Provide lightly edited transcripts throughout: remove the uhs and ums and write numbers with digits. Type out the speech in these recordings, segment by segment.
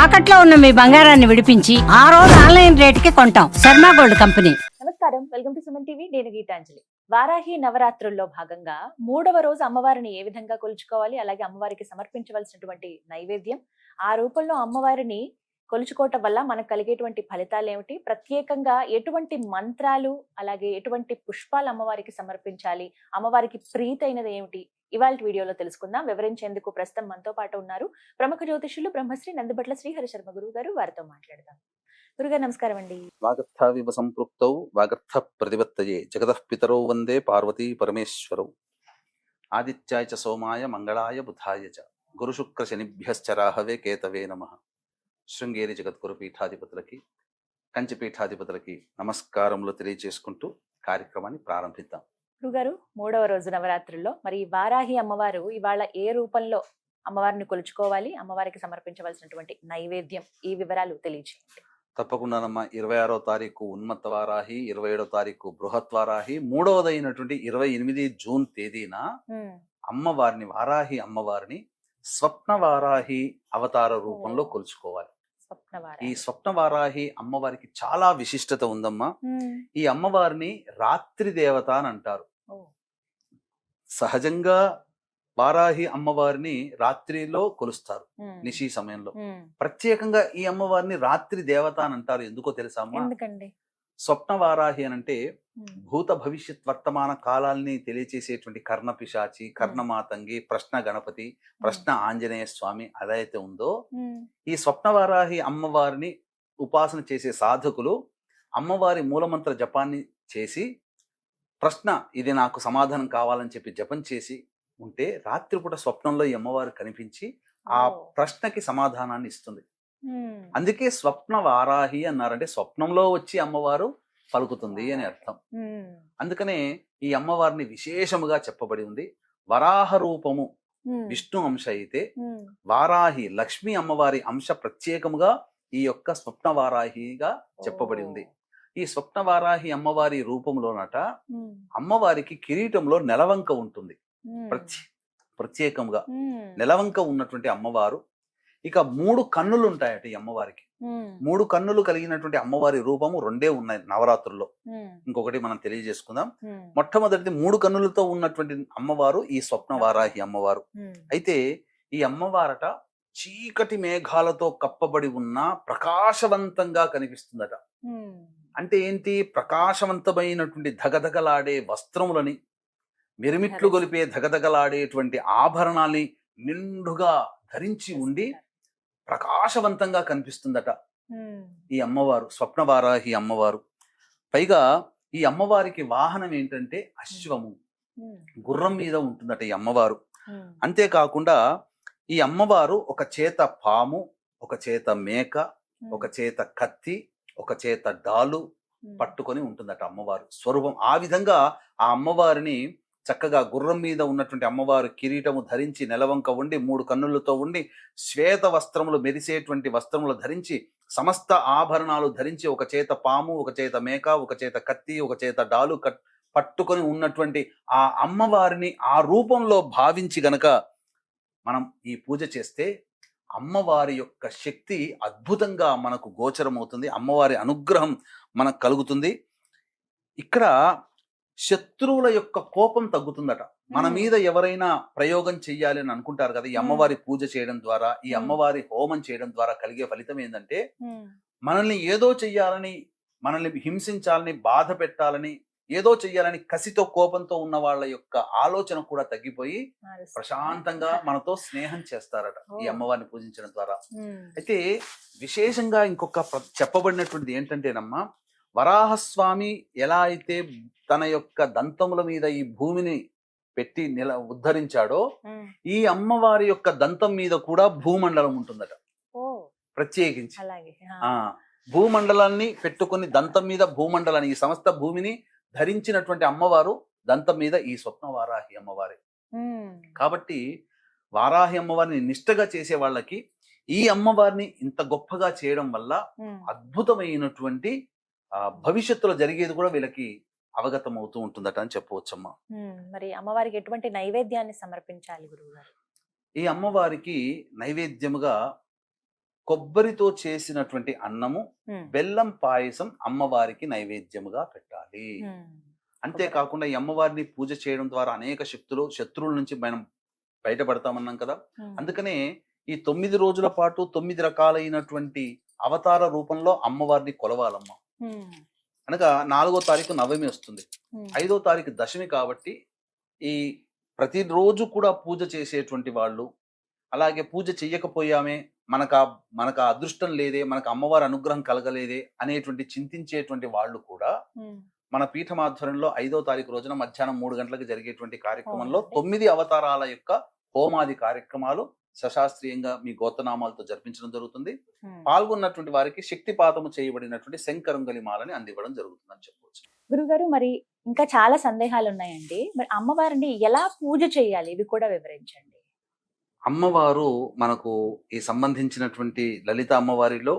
తాకట్లో ఉన్న మీ బంగారాన్ని విడిపించి ఆ రోజు ఆన్లైన్ రేటుకి కొంటాం. Sharma gold company. నమస్కారం, వెల్కమ్ టు సుమన్ టీవీ. నేను గీతాంజలి. వారాహి నవరాత్రుల్లో భాగంగా 3వ రోజు అమ్మవారిని ఏ విధంగా కొలుచుకోవాలి, అలాగే అమ్మవారికి సమర్పించవలసినటువంటి నైవేద్యం, ఆ రూపంలో అమ్మవారిని కొలుచుకోవటం వల్ల మనకు కలిగేటువంటి ఫలితాలు ఏమిటి, ప్రత్యేకంగా ఎటువంటి మంత్రాలు అలాగే ఎటువంటి పుష్పాలు అమ్మవారికి సమర్పించాలి, అమ్మవారికి ప్రీతైనది ఏమిటి, ఇవాళ వీడియోలో తెలుసుకుందాం. వివరించేందుకు ప్రస్తుతం మనతో పాటు ఉన్నారు ప్రముఖ జ్యోతిష్యులు బ్రహ్మశ్రీ నందిబట్ల శ్రీహరి శర్మ గురువు గారు. వారితో మాట్లాడదాం. గురుగారు నమస్కారం అండి. వాగర్థావివ సంపృక్తౌ వాగర్థ ప్రతిపత్తయే జగతః పితరౌ వందే పార్వతీ పరమేశ్వరౌ. ఆదిత్యాయ చ సోమాయ మంగళాయ బుధాయ చ గురుశుక్ర శనిభ్యశ్చ రాహవే కేతవే నమః. శృంగేరి జగద్గురు పీఠాధిపతులకి, కంచి పీఠాధిపతులకి నమస్కారములు తెలియజేసుకుంటూ కార్యక్రమాన్ని ప్రారంభిద్దాం. గురుగారు, 3వ రోజు నవరాత్రుల్లో మరి వారాహి అమ్మవారు ఇవాళ ఏ రూపంలో అమ్మవారిని కొలుచుకోవాలి, అమ్మవారికి సమర్పించవలసినటువంటి నైవేద్యం, ఈ వివరాలు తెలియజేయండి. తప్పకుండానమ్మా. 26వ తారీఖు ఉన్మత్త వారాహి, 27వ తారీఖు బృహత్ వారాహి, 3వదైనటువంటి 28 జూన్ తేదీన అమ్మవారిని, వారాహి అమ్మవారిని స్వప్న వారాహి అవతార రూపంలో కొలుచుకోవాలి. ఈ స్వప్న వారాహి అమ్మవారికి చాలా విశిష్టత ఉందమ్మా. ఈ అమ్మవారిని రాత్రి దేవత అని అంటారు. సహజంగా వారాహి అమ్మవారిని రాత్రిలో కొలుస్తారు, నిశి సమయంలో. ప్రత్యేకంగా ఈ అమ్మవారిని రాత్రి దేవత అని అంటారు. ఎందుకో తెలుసా అమ్మా? స్వప్న వారాహి అని అంటే భూత భవిష్యత్ వర్తమాన కాలాల్ని తెలియచేసేటువంటి కర్ణ పిశాచి, కర్ణమాతంగి, ప్రశ్న గణపతి, ప్రశ్న ఆంజనేయ స్వామి అదైతే ఉందో, ఈ స్వప్న వారాహి అమ్మవారిని ఉపాసన చేసే సాధకులు అమ్మవారి మూలమంత్ర జపాన్ని చేసి, ప్రశ్న ఇది నాకు సమాధానం కావాలని చెప్పి జపం చేసి ఉంటే రాత్రిపూట స్వప్నంలో ఈ అమ్మవారు కనిపించి ఆ ప్రశ్నకి సమాధానాన్ని ఇస్తుంది. అందుకే స్వప్న వారాహి అన్నారంటే స్వప్నంలో వచ్చి అమ్మవారు పలుకుతుంది అని అర్థం. అందుకనే ఈ అమ్మవారిని విశేషముగా చెప్పబడి ఉంది. వరాహ రూపము విష్ణు అంశ అయితే, వారాహి లక్ష్మీ అమ్మవారి అంశ ప్రత్యేకముగా ఈ యొక్క స్వప్న వారాహిగా చెప్పబడి ఉంది. ఈ స్వప్న వారాహి అమ్మవారి రూపంలోనట అమ్మవారికి కిరీటంలో నెలవంక ఉంటుంది. ప్రత్యేకంగా నెలవంక ఉన్నటువంటి అమ్మవారు. ఇక 3 కన్నులు ఉంటాయట ఈ అమ్మవారికి. 3 కన్నులు కలిగినటువంటి అమ్మవారి రూపము 2 ఉన్నాయి నవరాత్రుల్లో. ఇంకొకటి మనం తెలియజేసుకుందాం. మొట్టమొదటిది 3 కన్నులతో ఉన్నటువంటి అమ్మవారు ఈ స్వప్న వారాహి అమ్మవారు. అయితే ఈ అమ్మవారట చీకటి మేఘాలతో కప్పబడి ఉన్న ప్రకాశవంతంగా కనిపిస్తుందట. అంటే ఏంటి? ప్రకాశవంతమైనటువంటి ధగధగలాడే వస్త్రములని, మిరుమిట్లు గొలిపే ధగధగలాడేటువంటి ఆభరణాల్ని నిండుగా ధరించి ఉండి ప్రకాశవంతంగా కనిపిస్తుందట ఈ అమ్మవారు, స్వప్న వారాహి అమ్మవారు. పైగా ఈ అమ్మవారికి వాహనం ఏంటంటే అశ్వము, గుర్రం మీద ఉంటుందట ఈ అమ్మవారు. అంతేకాకుండా ఈ అమ్మవారు ఒక చేత పాము, ఒక చేత మేక, ఒక చేత కత్తి, ఒక చేత డాలు పట్టుకొని ఉంటుందట అమ్మవారు స్వరూపం. ఆ విధంగా ఆ అమ్మవారిని చక్కగా గుర్రం మీద ఉన్నటువంటి అమ్మవారు కిరీటము ధరించి, నెలవంక ఉండి, 3 కన్నులతో ఉండి, శ్వేత వస్త్రములు, మెరిసేటువంటి వస్త్రములు ధరించి, సమస్త ఆభరణాలు ధరించి, ఒక చేత పాము, ఒక చేత మేక, ఒక చేత కత్తి, ఒక చేత డాలు పట్టుకొని ఉన్నటువంటి ఆ అమ్మవారిని ఆ రూపంలో భావించి గనక మనం ఈ పూజ చేస్తే అమ్మవారి యొక్క శక్తి అద్భుతంగా మనకు గోచరమవుతుంది. అమ్మవారి అనుగ్రహం మనకు కలుగుతుంది. ఇక్కడ శత్రువుల యొక్క కోపం తగ్గుతుందట. మన మీద ఎవరైనా ప్రయోగం చెయ్యాలి అని అనుకుంటారు కదా, ఈ అమ్మవారి పూజ చేయడం ద్వారా, ఈ అమ్మవారి హోమం చేయడం ద్వారా కలిగే ఫలితం ఏంటంటే, మనల్ని ఏదో చెయ్యాలని, మనల్ని హింసించాలని, బాధ పెట్టాలని, ఏదో చెయ్యాలని కసితో, కోపంతో ఉన్న వాళ్ళ యొక్క ఆలోచన కూడా తగ్గిపోయి ప్రశాంతంగా మనతో స్నేహం చేస్తారట ఈ అమ్మవారిని పూజించడం ద్వారా. అయితే విశేషంగా ఇంకొక చెప్పబడినటువంటిది ఏంటంటేనమ్మా, వరాహస్వామి ఎలా అయితే తన యొక్క దంతముల మీద ఈ భూమిని పెట్టి ఉద్ధరించాడో, ఈ అమ్మవారి యొక్క దంతం మీద కూడా భూమండలం ఉంటుందట. ప్రత్యేకించి భూమండలాన్ని పెట్టుకుని, దంతం మీద భూమండలాన్ని, ఈ సమస్త భూమిని ధరించినటువంటి అమ్మవారు దంతం మీద ఈ స్వప్న వారాహి అమ్మవారి. కాబట్టి వారాహి అమ్మవారిని నిష్టగా చేసే వాళ్ళకి ఈ అమ్మవారిని ఇంత గొప్పగా చేయడం వల్ల అద్భుతమైనటువంటి భవిష్యత్తులో జరిగేది కూడా వీళ్ళకి అవగతం అవుతూ ఉంటుందట అని చెప్పవచ్చమ్మా. మరి అమ్మవారికి ఎటువంటి నైవేద్యాన్ని సమర్పించాలి గురువు గారు? ఈ అమ్మవారికి నైవేద్యముగా కొబ్బరితో చేసినటువంటి అన్నము, బెల్లం పాయసం అమ్మవారికి నైవేద్యముగా పెట్టాలి. అంతేకాకుండా ఈ అమ్మవారిని పూజ చేయడం ద్వారా అనేక శత్రువుల నుంచి మనం బయటపడతామన్నాం కదా. అందుకనే ఈ 9 రోజుల పాటు 9 రకాలైనటువంటి అవతార రూపంలో అమ్మవారిని కొలవాలమ్మా. అనగా 4వ తారీఖు నవమి వస్తుంది, 5వ తారీఖు దశమి. కాబట్టి ఈ ప్రతిరోజు కూడా పూజ చేసేటువంటి వాళ్ళు, అలాగే పూజ చెయ్యకపోయామే, మనకు ఆ అదృష్టం లేదే, మనకు అమ్మవారి అనుగ్రహం కలగలేదే అనేటువంటి చింతించేటువంటి వాళ్ళు కూడా మన పీఠం ఆధ్వర్యంలో 5వ తారీఖు రోజున మధ్యాహ్నం 3 గంటలకు జరిగేటువంటి కార్యక్రమంలో 9 అవతారాల యొక్క హోమాది కార్యక్రమాలు సశాస్త్రీయంగా మీ గోత్రనామాలతో జరిపించడం జరుగుతుంది. పాల్గొన్నటువంటి వారికి శక్తిపాతము చేయబడినటువంటి శంకరంగలి మాలని అందివ్వడం జరుగుతుందని చెప్పవచ్చు. గురుగారు, మరి ఇంకా చాలా సందేహాలు ఉన్నాయండి. మరి అమ్మవారిని ఎలా పూజ చేయాలి, ఇవి కూడా వివరించండి. అమ్మవారు మనకు ఈ సంబంధించినటువంటి లలిత అమ్మవారిలో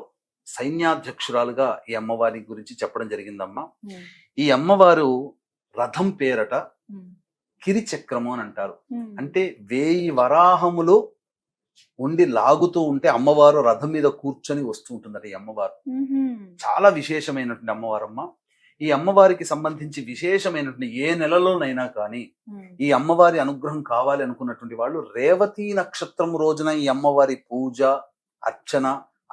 సైన్యాధ్యక్షురాలుగా ఈ అమ్మవారి గురించి చెప్పడం జరిగిందమ్మా. ఈ అమ్మవారు రథం పేరట కిరిచక్రము అని అంటారు. అంటే 1000 వరాహములు ఉండి లాగుతూ ఉంటే అమ్మవారు రథం మీద కూర్చొని వస్తూ ఉంటుందట. ఈ అమ్మవారు చాలా విశేషమైనటువంటి అమ్మవారమ్మ. ఈ అమ్మవారికి సంబంధించి విశేషమైనటువంటి ఏ నెలలోనైనా కానీ ఈ అమ్మవారి అనుగ్రహం కావాలి అనుకున్నటువంటి వాళ్ళు రేవతి నక్షత్రం రోజున ఈ అమ్మవారి పూజ, అర్చన,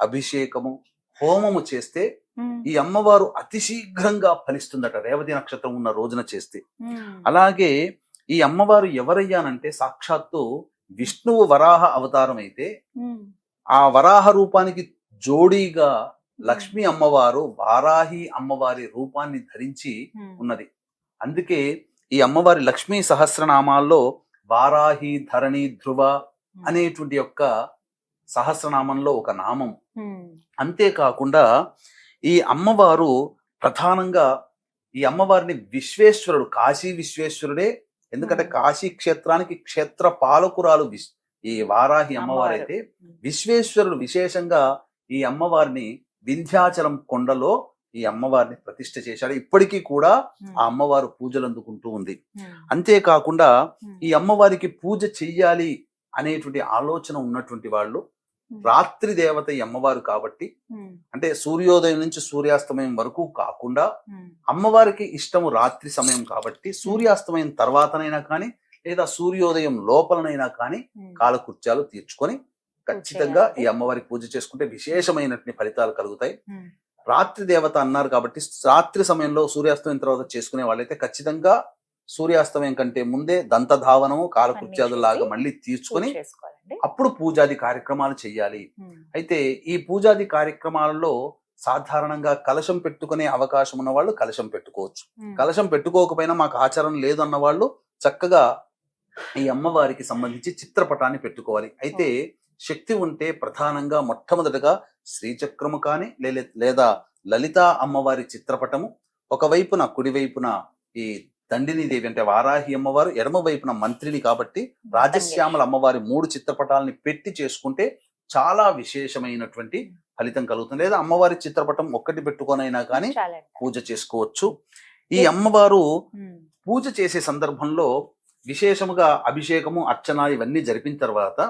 అభిషేకము, హోమము చేస్తే ఈ అమ్మవారు అతి శీఘ్రంగా ఫలిస్తుందట, రేవతి నక్షత్రం ఉన్న రోజున చేస్తే. అలాగే ఈ అమ్మవారు ఎవరయ్యానంటే సాక్షాత్తు విష్ణువు వరాహ అవతారం అయితే ఆ వరాహ రూపానికి జోడీగా లక్ష్మీ అమ్మవారు వారాహి అమ్మవారి రూపాన్ని ధరించి ఉన్నది. అందుకే ఈ అమ్మవారి లక్ష్మీ సహస్రనామాల్లో వారాహి, ధరణి, ధ్రువ అనేటువంటి యొక్క సహస్రనామంలో ఒక నామం. అంతేకాకుండా ఈ అమ్మవారు ప్రధానంగా ఈ అమ్మవారిని విశ్వేశ్వరుడు, కాశీ విశ్వేశ్వరుడే. ఎందుకంటే కాశీ క్షేత్రానికి క్షేత్ర పాలకురాలు ఈ వారాహి అమ్మవారు అయితే, విశ్వేశ్వరుడు విశేషంగా ఈ అమ్మవారిని వింధ్యాచలం కొండలో ఈ అమ్మవారిని ప్రతిష్ఠ చేశాడు. ఇప్పటికీ కూడా ఆ అమ్మవారు పూజలు అందుకుంటూ ఉంది. అంతేకాకుండా ఈ అమ్మవారికి పూజ చెయ్యాలి అనేటువంటి ఆలోచన ఉన్నటువంటి వాళ్ళు రాత్రి దేవత ఈ అమ్మవారు కాబట్టి, అంటే సూర్యోదయం నుంచి సూర్యాస్తమయం వరకు కాకుండా అమ్మవారికి ఇష్టము రాత్రి సమయం కాబట్టి సూర్యాస్తమయం తర్వాతనైనా కానీ లేదా సూర్యోదయం లోపలనైనా కానీ కాలకృత్యాలు తీర్చుకొని ఖచ్చితంగా ఈ అమ్మవారికి పూజ చేసుకుంటే విశేషమైనటువంటి ఫలితాలు కలుగుతాయి. రాత్రి దేవత అన్నారు కాబట్టి రాత్రి సమయంలో సూర్యాస్తమయం తర్వాత చేసుకునే వాళ్ళైతే ఖచ్చితంగా సూర్యాస్తమయం కంటే ముందే దంతధావనము, కాలకృత్యాదులాగా మళ్ళీ తీర్చుకొని అప్పుడు పూజాది కార్యక్రమాలు చెయ్యాలి. అయితే ఈ పూజాది కార్యక్రమాలలో సాధారణంగా కలశం పెట్టుకునే అవకాశం ఉన్న వాళ్ళు కలశం పెట్టుకోవచ్చు. కలశం పెట్టుకోకపోయినా మాకు ఆచారం లేదు అన్న వాళ్ళు చక్కగా ఈ అమ్మవారికి సంబంధించి చిత్రపటాన్ని పెట్టుకోవాలి. అయితే శక్తి ఉంటే ప్రధానంగా మొట్టమొదటిగా శ్రీచక్రము కానీ లేదా లలితా అమ్మవారి చిత్రపటము, ఒకవైపున కుడివైపున ఈ దండిని దేవి అంటే వారాహి అమ్మవారు, ఎడమ వైపున మంత్రిని కాబట్టి రాజశ్యామల అమ్మవారి 3 చిత్రపటాలని పెట్టి చేసుకుంటే చాలా విశేషమైనటువంటి ఫలితం కలుగుతుంది. లేదా అమ్మవారి చిత్రపటం ఒక్కటి పెట్టుకొనైనా కానీ పూజ చేసుకోవచ్చు. ఈ అమ్మవారు పూజ చేసే సందర్భంలో విశేషముగా అభిషేకము, అర్చన ఇవన్నీ జరిపిన తర్వాత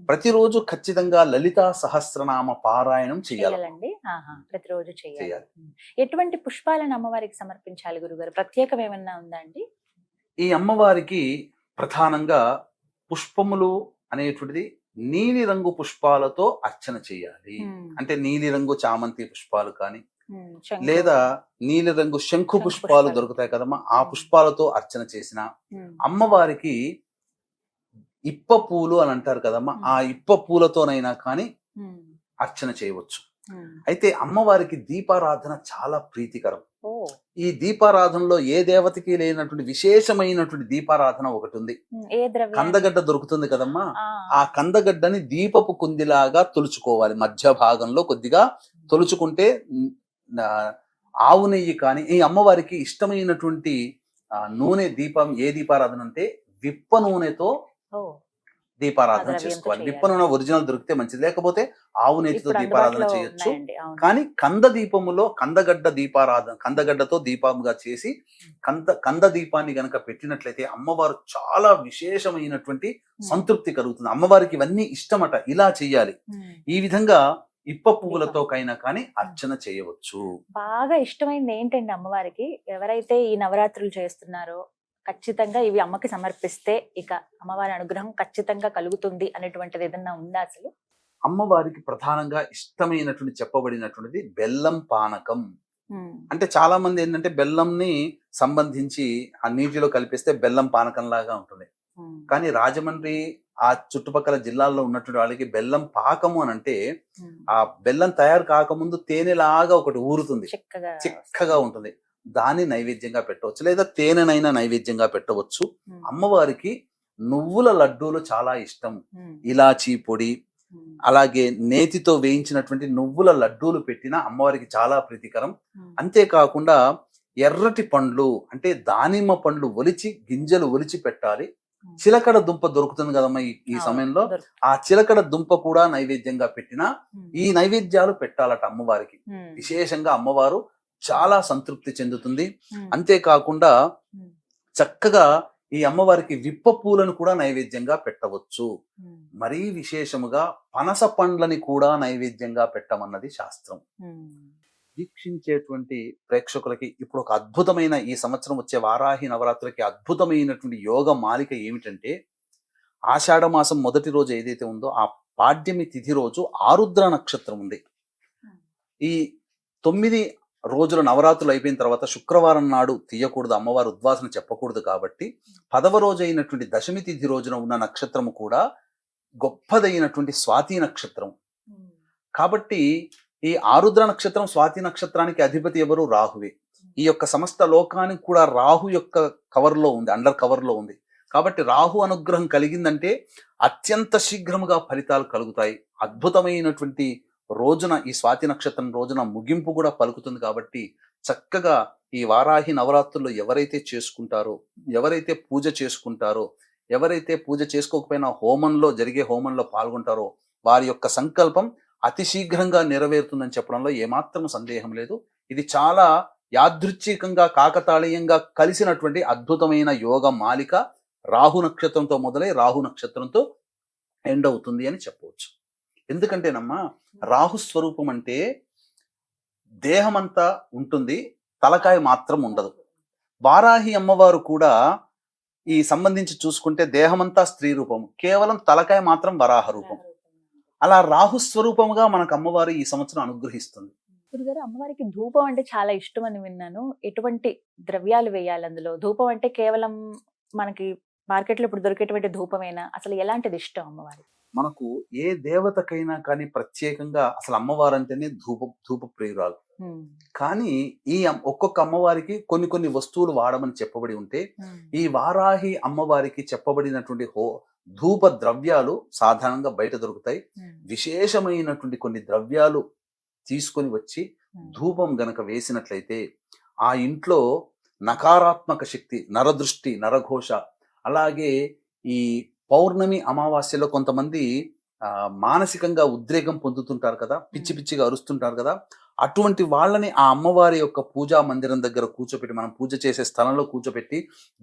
ప్రతిరోజు ఖచ్చితంగా లలితా సహస్రనామ పారాయణం చేయాలండి. ప్రతిరోజు చేయాలి. ఎటువంటి పుష్పాలను అమ్మవారికి సమర్పించాలి గురుగారు? ప్రత్యేకం ఏమన్నా ఉందా అండి? ఈ అమ్మవారికి ప్రధానంగా పుష్పములు అనేటువంటిది నీలి రంగు పుష్పాలతో అర్చన చేయాలి. అంటే నీలి రంగు చామంతి పుష్పాలు కానీ లేదా నీలి రంగు శంఖు పుష్పాలు దొరుకుతాయి కదమ్మా, ఆ పుష్పాలతో అర్చన చేసిన అమ్మవారికి ఇప్ప పూలు అని అంటారు కదమ్మా, ఆ ఇప్ప పూలతోనైనా కానీ అర్చన చేయవచ్చు. అయితే అమ్మవారికి దీపారాధన చాలా ప్రీతికరం. ఈ దీపారాధనలో ఏ దేవతకి లేనటువంటి విశేషమైనటువంటి దీపారాధన ఒకటి ఉంది. కందగడ్డ దొరుకుతుంది కదమ్మా, ఆ కందగడ్డని దీపపు కుందిలాగా తొలుచుకోవాలి. మధ్య భాగంలో కొద్దిగా తొలుచుకుంటే ఆవు నెయ్యి కానీ, ఈ అమ్మవారికి ఇష్టమైనటువంటి నూనె దీపం ఏ దీపారాధన అంటే విప్ప నూనెతో దీపారాధన ద్రవ్యంతో చేసుకోవాలి. చేయాలి. విప్పనున్న ఒరిజినల్ దొరికితే మంచిది, లేకపోతే ఆవు నేతితో ఇప్పుడు దీపారాధన అందుబాటులో చేయొచ్చు. ఉన్నాయండి. అవును. కానీ కంద దీపములో కందగడ్డ దీపారాధన, కందగడ్డతో దీపంగా చేసి కంద దీపాన్ని గనక పెట్టినట్లయితే అమ్మవారు చాలా విశేషమైనటువంటి సంతృప్తి కలుగుతుంది. అమ్మవారికి ఇవన్నీ ఇష్టమట, ఇలా చెయ్యాలి. ఈ విధంగా ఇప్ప పువ్వులతోకైనా కానీ అర్చన చేయవచ్చు. బాగా ఇష్టమైంది ఏంటండి అమ్మవారికి? ఎవరైతే ఈ నవరాత్రులు చేస్తున్నారో ఖచ్చితంగా ఇవి అమ్మకి సమర్పిస్తే ఇక అమ్మవారి అనుగ్రహం ఖచ్చితంగా కలుగుతుంది అనేటువంటిది ఏదన్నా ఉందా అసలు? అమ్మవారికి ప్రధానంగా ఇష్టమైనటువంటి చెప్పబడినటువంటిది బెల్లం పానకం. అంటే చాలా మంది ఏంటంటే బెల్లంని సంబంధించి ఆ నీటిలో కలిపిస్తే బెల్లం పానకం లాగా ఉంటుంది. కానీ రాజమండ్రి ఆ చుట్టుపక్కల జిల్లాల్లో ఉన్నటువంటి వాళ్ళకి బెల్లం పాకము అని అంటే ఆ బెల్లం తయారు కాకముందు తేనెలాగా ఒకటి ఊరుతుంది, చిక్కగా ఉంటుంది. దాన్ని నైవేద్యంగా పెట్టవచ్చు, లేదా తేనెనైనా నైవేద్యంగా పెట్టవచ్చు. అమ్మవారికి నువ్వుల లడ్డూలు చాలా ఇష్టం. ఇలాచీ పొడి, అలాగే నేతితో వేయించినటువంటి నువ్వుల లడ్డూలు పెట్టిన అమ్మవారికి చాలా ప్రీతికరం. అంతేకాకుండా ఎర్రటి పండ్లు అంటే దానిమ్మ పండ్లు ఒలిచి గింజలు ఒలిచి పెట్టాలి. చిలకడ దుంప దొరుకుతుంది కదమ్మా ఈ సమయంలో, ఆ చిలకడ దుంప కూడా నైవేద్యంగా పెట్టిన ఈ నైవేద్యాలు పెట్టాలట అమ్మవారికి. విశేషంగా అమ్మవారు చాలా సంతృప్తి చెందుతుంది. అంతేకాకుండా చక్కగా ఈ అమ్మవారికి విప్ప పూలను కూడా నైవేద్యంగా పెట్టవచ్చు. మరీ విశేషముగా పనస పండ్లని కూడా నైవేద్యంగా పెట్టమన్నది శాస్త్రం. వీక్షించేటువంటి ప్రేక్షకులకి ఇప్పుడు ఒక అద్భుతమైన, ఈ సంవత్సరం వచ్చే వారాహి నవరాత్రులకి అద్భుతమైనటువంటి యోగ మాలిక ఏమిటంటే, ఆషాఢ మాసం మొదటి రోజు ఏదైతే ఉందో ఆ పాడ్యమి తిథి రోజు ఆరుద్ర నక్షత్రం ఉంది. ఈ 9 రోజుల నవరాత్రులు అయిపోయిన తర్వాత శుక్రవారం నాడు తీయకూడదు, అమ్మవారు ఉద్వాసన చెప్పకూడదు. కాబట్టి 10వ రోజు అయినటువంటి దశమి తిథి రోజున ఉన్న నక్షత్రము కూడా గొప్పదైనటువంటి స్వాతి నక్షత్రం. కాబట్టి ఈ ఆరుద్ర నక్షత్రం స్వాతి నక్షత్రానికి అధిపతి ఎవరు? రాహువే. ఈ యొక్క సమస్త లోకానికి కూడా రాహు యొక్క కవర్లో ఉంది, అండర్ కవర్లో ఉంది. కాబట్టి రాహు అనుగ్రహం కలిగిందంటే అత్యంత శీఘ్రముగా ఫలితాలు కలుగుతాయి. అద్భుతమైనటువంటి రోజున, ఈ స్వాతి నక్షత్రం రోజున ముగింపు కూడా పలుకుతుంది. కాబట్టి చక్కగా ఈ వారాహి నవరాత్రుల్లో ఎవరైతే చేసుకుంటారో, ఎవరైతే పూజ చేసుకుంటారో, ఎవరైతే పూజ చేసుకోకపోయినా హోమంలో జరిగే హోమంలో పాల్గొంటారో వారి యొక్క సంకల్పం అతి శీఘ్రంగా నెరవేరుతుందని చెప్పడంలో ఏమాత్రం సందేహం లేదు. ఇది చాలా యాదృచ్ఛికంగా కాకతాళీయంగా కలిసినటువంటి అద్భుతమైన యోగ మాలిక. రాహు నక్షత్రంతో మొదలై రాహు నక్షత్రంతో ఎండ్ అవుతుంది అని చెప్పవచ్చు. ఎందుకంటేనమ్మా, రాహు స్వరూపం అంటే దేహమంతా ఉంటుంది, తలకాయ మాత్రం ఉండదు. వారాహి అమ్మవారు కూడా ఈ సంబంధించి చూసుకుంటే దేహమంతా స్త్రీ రూపం, కేవలం తలకాయ మాత్రం వరాహ రూపం. అలా రాహు స్వరూపముగా మనకు అమ్మవారు ఈ సంవత్సరం అనుగ్రహిస్తుంది. గురుగారు, అమ్మవారికి ధూపం అంటే చాలా ఇష్టం అని విన్నాను. ఎటువంటి ద్రవ్యాలు వేయాలి అందులో? ధూపం అంటే కేవలం మనకి మార్కెట్లో ఇప్పుడు దొరికేటువంటి ధూపమేనా? అసలు ఎలాంటిది ఇష్టం అమ్మవారి? మనకు ఏ దేవతకైనా కానీ ప్రత్యేకంగా అసలు అమ్మవారు అంటేనే ధూప ప్రియురాలు. కానీ ఈ ఒక్కొక్క అమ్మవారికి కొన్ని కొన్ని వస్తువులు వాడమని చెప్పబడి ఉంటే, ఈ వారాహి అమ్మవారికి చెప్పబడినటువంటి ధూప ద్రవ్యాలు సాధారణంగా బయట దొరుకుతాయి. విశేషమైనటువంటి కొన్ని ద్రవ్యాలు తీసుకొని వచ్చి ధూపం గనక వేసినట్లయితే ఆ ఇంట్లో నకారాత్మక శక్తి, నరదృష్టి, నరఘోష, అలాగే ఈ పౌర్ణమి అమావాస్యలో కొంతమంది మానసికంగా ఉద్రేకం పొందుతుంటారు కదా, పిచ్చి పిచ్చిగా అరుస్తుంటారు కదా, అటువంటి వాళ్ళని ఆ అమ్మవారి యొక్క పూజా మందిరం దగ్గర కూర్చోపెట్టి, మనం పూజ చేసే స్థలంలో కూర్చోపెట్టి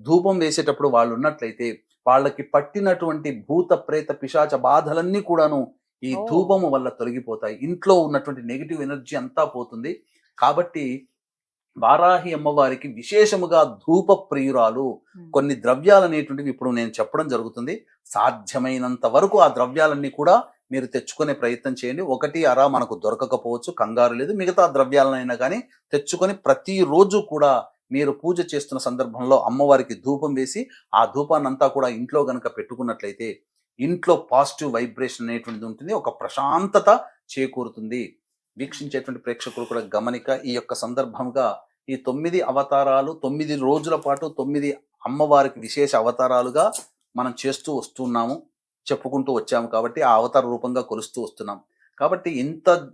ధూపం వేసేటప్పుడు వాళ్ళు ఉన్నట్లయితే వాళ్ళకి పట్టినటువంటి భూత ప్రేత పిశాచ బాధలన్నీ కూడాను ఈ ధూపము వల్ల తొలగిపోతాయి. ఇంట్లో ఉన్నటువంటి నెగిటివ్ ఎనర్జీ అంతా పోతుంది. కాబట్టి వారాహి అమ్మవారికి విశేషముగా ధూప ప్రియురాలు. కొన్ని ద్రవ్యాలు అనేటువంటివి ఇప్పుడు నేను చెప్పడం జరుగుతుంది. సాధ్యమైనంత వరకు ఆ ద్రవ్యాలన్నీ కూడా మీరు తెచ్చుకునే ప్రయత్నం చేయండి. ఒకటి అరా మనకు దొరకకపోవచ్చు, కంగారు లేదు. మిగతా ద్రవ్యాలనైనా కానీ తెచ్చుకొని ప్రతిరోజు కూడా మీరు పూజ చేస్తున్న సందర్భంలో అమ్మవారికి ధూపం వేసి ఆ ధూపాన్ని అంతా కూడా ఇంట్లో గనక పెట్టుకున్నట్లయితే ఇంట్లో పాజిటివ్ వైబ్రేషన్ అనేటువంటిది ఉంటుంది, ఒక ప్రశాంతత చేకూరుతుంది. వీక్షించేటువంటి ప్రేక్షకులు కూడా గమనిక, ఈ యొక్క సందర్భంగా ఈ 9 అవతారాలు 9 రోజుల పాటు 9 అమ్మవారికి విశేష అవతారాలుగా మనం చేస్తూ వస్తున్నాము, చెప్పుకుంటూ వచ్చాము. కాబట్టి ఆ అవతార రూపంగా కొలుస్తూ వస్తున్నాం. కాబట్టి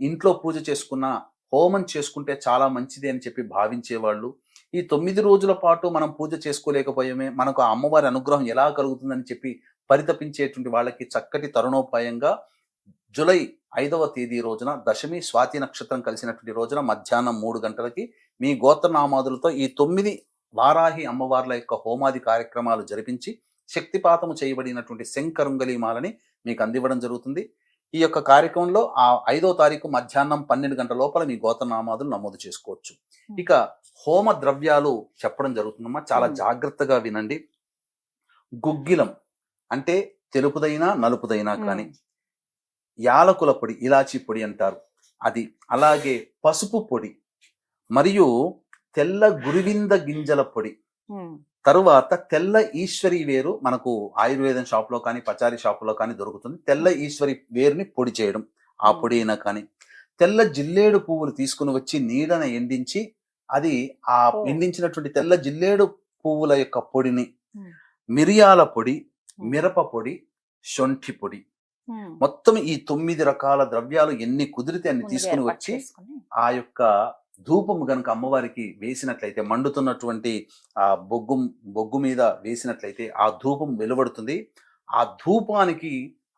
ఇంట్లో పూజ చేసుకున్న, హోమం చేసుకుంటే చాలా మంచిది అని చెప్పి భావించేవాళ్ళు, ఈ 9 రోజుల పాటు మనం పూజ చేసుకోలేకపోయామే, మనకు ఆ అమ్మవారి అనుగ్రహం ఎలా కలుగుతుందని చెప్పి పరితపించేటువంటి వాళ్ళకి చక్కటి తరుణోపాయంగా జూలై 5వ తేదీ రోజున దశమి స్వాతి నక్షత్రం కలిసినటువంటి రోజున మధ్యాహ్నం 3 గంటలకి మీ గోత్రనామాదులతో ఈ 9 వారాహి అమ్మవార్ల యొక్క హోమాది కార్యక్రమాలు జరిపించి శక్తిపాతము చేయబడినటువంటి శంకరుంగలీమాలని మీకు అందివ్వడం జరుగుతుంది. ఈ యొక్క కార్యక్రమంలో ఆ 5వ తారీఖు మధ్యాహ్నం 12 గంటల లోపల మీ గోత్రనామాదులు నమోదు చేసుకోవచ్చు. ఇక హోమ ద్రవ్యాలు చెప్పడం జరుగుతుందమ్మా, చాలా జాగ్రత్తగా వినండి. గుగ్గిలం అంటే తెలుపుదైనా నలుపుదైనా కానీ, యాలకుల పొడి, ఇలాచీ పొడి అంటారు అది, అలాగే పసుపు పొడి మరియు తెల్ల గురివింద గింజల పొడి, తరువాత తెల్ల ఈశ్వరి వేరు మనకు ఆయుర్వేదం షాప్లో కానీ పచారీ షాపులో కానీ దొరుకుతుంది. తెల్ల ఈశ్వరి వేరుని పొడి చేయడం, ఆ పొడి అయినా కానీ, తెల్ల జిల్లేడు పువ్వులు తీసుకుని వచ్చి నీడన ఎండించి అది ఆ ఎండించినటువంటి తెల్ల జిల్లేడు పువ్వుల యొక్క పొడిని, మిరియాల పొడి, మిరప పొడి, శొంఠి పొడి, మొత్తం ఈ 9 రకాల ద్రవ్యాలు ఎన్ని కుదిరితే అన్ని తీసుకుని వచ్చి ఆ యొక్క ధూపం గనుక అమ్మవారికి వేసినట్లయితే, మండుతున్నటువంటి ఆ బొగ్గు మీద వేసినట్లయితే ఆ ధూపం వెలువడుతుంది. ఆ ధూపానికి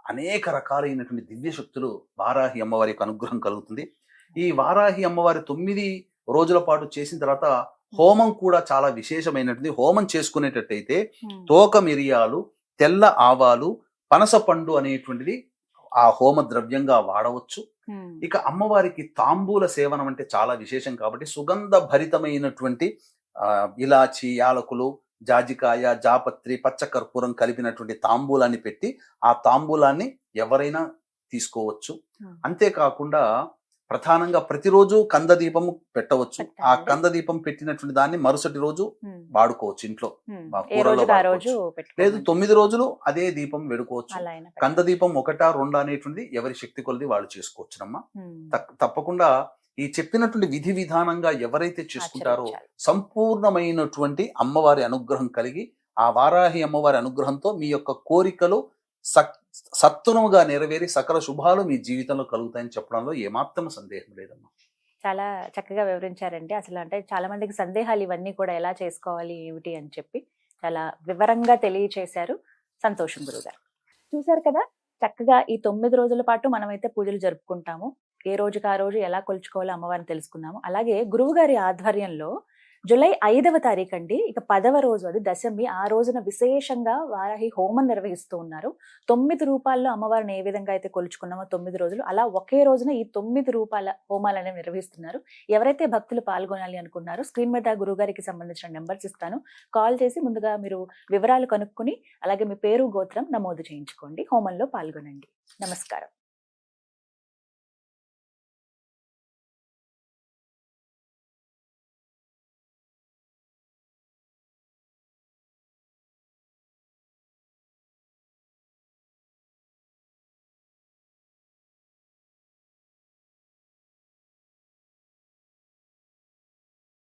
అనేక రకాలైనటువంటి దివ్య శక్తులు వారాహి అమ్మవారి యొక్క అనుగ్రహం కలుగుతుంది. ఈ వారాహి అమ్మవారి 9 రోజుల పాటు చేసిన తర్వాత హోమం కూడా చాలా విశేషమైనటువంటి. హోమం చేసుకునేటట్టయితే తోక మిరియాలు, తెల్ల ఆవాలు, పనస పండు అనేటువంటిది ఆ హోమ ద్రవ్యంగా వాడవచ్చు. ఇక అమ్మవారికి తాంబూల సేవనం అంటే చాలా విశేషం కాబట్టి సుగంధ భరితమైనటువంటి ఇలాచి, యాలకులు, జాజికాయ, జాపత్రి, పచ్చకర్పూరం కలిపినటువంటి తాంబూలాన్ని పెట్టి ఆ తాంబూలాన్ని ఎవరైనా తీసుకోవచ్చు. అంతేకాకుండా ప్రధానంగా ప్రతిరోజు కందదీపము పెట్టవచ్చు. ఆ కందదీపం పెట్టినటువంటి దాన్ని మరుసటి రోజు వాడుకోవచ్చు ఇంట్లో కూరలో, లేదు 9 రోజులు అదే దీపం వెడుకోవచ్చు. కందదీపం 1, 2 అనేటువంటి ఎవరి శక్తి కొలది వాళ్ళు చేసుకోవచ్చునమ్మా. తప్పకుండా ఈ చెప్పినటువంటి విధి విధానంగా ఎవరైతే చేసుకుంటారో సంపూర్ణమైనటువంటి అమ్మవారి అనుగ్రహం కలిగి ఆ వారాహి అమ్మవారి అనుగ్రహంతో మీ యొక్క కోరికలు సత్తునుగా నెరవేరి సకల శుభాలు మీ జీవితంలో కలుగుతాయని చెప్పడంలో ఏమాత్రం సందేహం లేదమ్మా. చాలా చక్కగా వివరించారండి. అసలు అంటే చాలా మందికి సందేహాలు ఇవన్నీ కూడా ఎలా చేసుకోవాలి ఏమిటి అని చెప్పి చాలా వివరంగా తెలియచేశారు. సంతోషం గురుగారు. చూసారు కదా, చక్కగా ఈ 9 రోజుల పాటు మనమైతే పూజలు జరుపుకుంటాము. ఏ రోజుకి ఆ రోజు ఎలా కొలుచుకోవాలో అమ్మవారిని తెలుసుకున్నాము. అలాగే గురువు గారి ఆధ్వర్యంలో జూలై 5వ తారీఖు అండి, ఇక 10వ రోజు అది దశమి, ఆ రోజున విశేషంగా వారాహి హోమం నిర్వహిస్తూ ఉన్నారు. 9 రూపాల్లో అమ్మవారిని ఏ విధంగా అయితే కొలుచుకున్నామో 9 రోజులు, అలా ఒకే రోజున ఈ 9 రూపాల హోమాలు అనేవి నిర్వహిస్తున్నారు. ఎవరైతే భక్తులు పాల్గొనాలి అనుకున్నారో స్క్రీన్ మీద గురుగారికి సంబంధించిన నెంబర్స్ ఇస్తాను. కాల్ చేసి ముందుగా మీరు వివరాలు కనుక్కుని అలాగే మీ పేరు, గోత్రం నమోదు చేయించుకోండి. హోమంలో పాల్గొనండి. నమస్కారం.